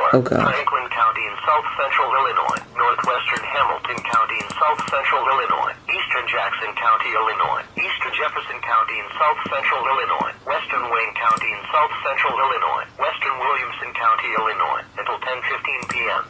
Oh God. Franklin County in south central Illinois, northwestern Hamilton County in south central Illinois, eastern Jackson County, Illinois, eastern Jefferson County in south central Illinois, western Wayne County in south central Illinois, western Williamson County, Illinois, until 10:15 p.m.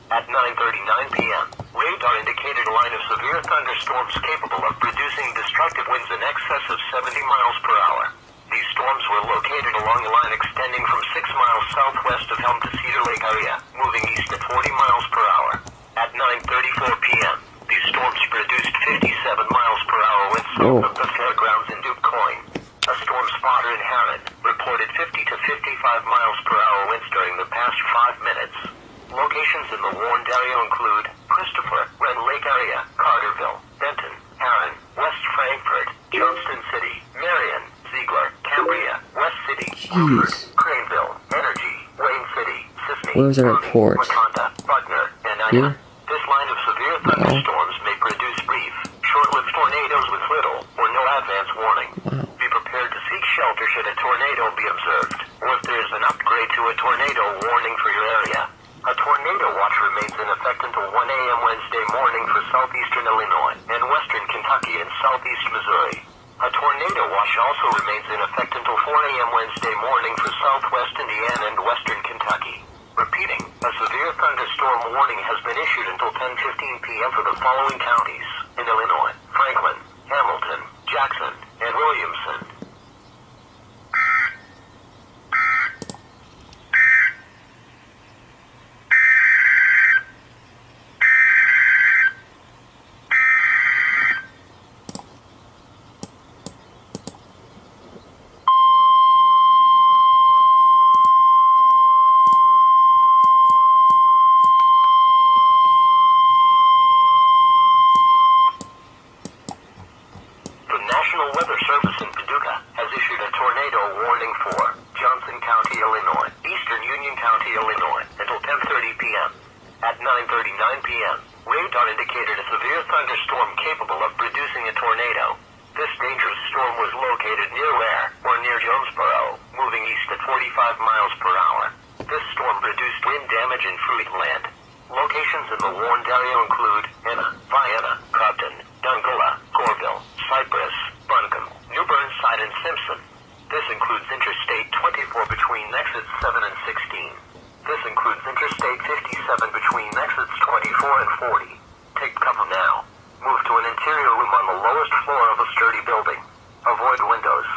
At 9:39 p.m., radar indicated a line of severe thunderstorms capable of producing destructive winds in excess of 70 miles per hour. These storms were located along a line extending from 6 miles southwest of Helm to Cedar Lake area, moving east at 40 miles per hour. At 9:34 p.m., these storms produced 57 miles per hour winds south of the fairgrounds in DuQuoin. A storm spotter in Harron reported 50 to 55 miles per hour winds during the past 5 minutes. Locations in the warned area include Christopher, Red Lake area, Carterville, Benton, Harron, West Frankfort, Johnston City, Marion, Ziegler, Cambria, West City, Woodford, Craneville, Energy, Wayne City, Sisney, Where was the report? Wakanda, Butner, and Ina. This line of severe thunderstorms may produce brief, short-lived tornadoes with little or no advance warning. Be prepared to seek shelter should a tornado be observed, or if there is an upgrade to a tornado warning for your area. A tornado watch remains in effect until 1 a.m. Wednesday morning for southeastern Illinois and western Kentucky and southeast Missouri. A tornado watch also remains in effect until 4 a.m. Wednesday morning for southwest Indiana and western Kentucky. Repeating, a severe thunderstorm warning has been issued until 10:15 p.m. for the following counties in Illinois: Franklin, Hamilton, Jackson, and Williamson. National Weather Service in Paducah has issued a tornado warning for Johnston County, Illinois, eastern Union County, Illinois, until 10:30 p.m. At 9:39 p.m., radar indicated a severe thunderstorm capable of producing a tornado. This dangerous storm was located near Ware, or near Jonesboro, moving east at 45 miles per hour. This storm produced wind damage in Fruitland. Locations in the warned area include Anna, Vienna, Cobden, Dungula, Corville, Cypress, Buncombe, New Burnside, and Simpson. This includes Interstate 24 between exits 7 and 16. This includes Interstate 57 between exits 24 and 40. Take cover now. Move to an interior room on the lowest floor of a sturdy building. Avoid windows.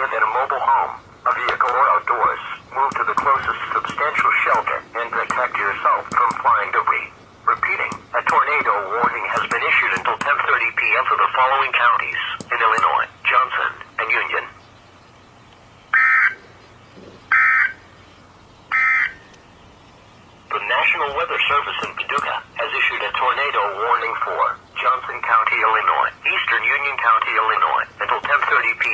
If in a mobile home, a vehicle, or outdoors, move to the closest substantial shelter and protect yourself from flying debris. Repeating, a tornado warning has been issued until 10:30 p.m. for the following counties in Illinois: Johnson and Union. The National Weather Service in Paducah has issued a tornado warning for Johnston County, Illinois, eastern Union County, Illinois, until 10:30 p.m.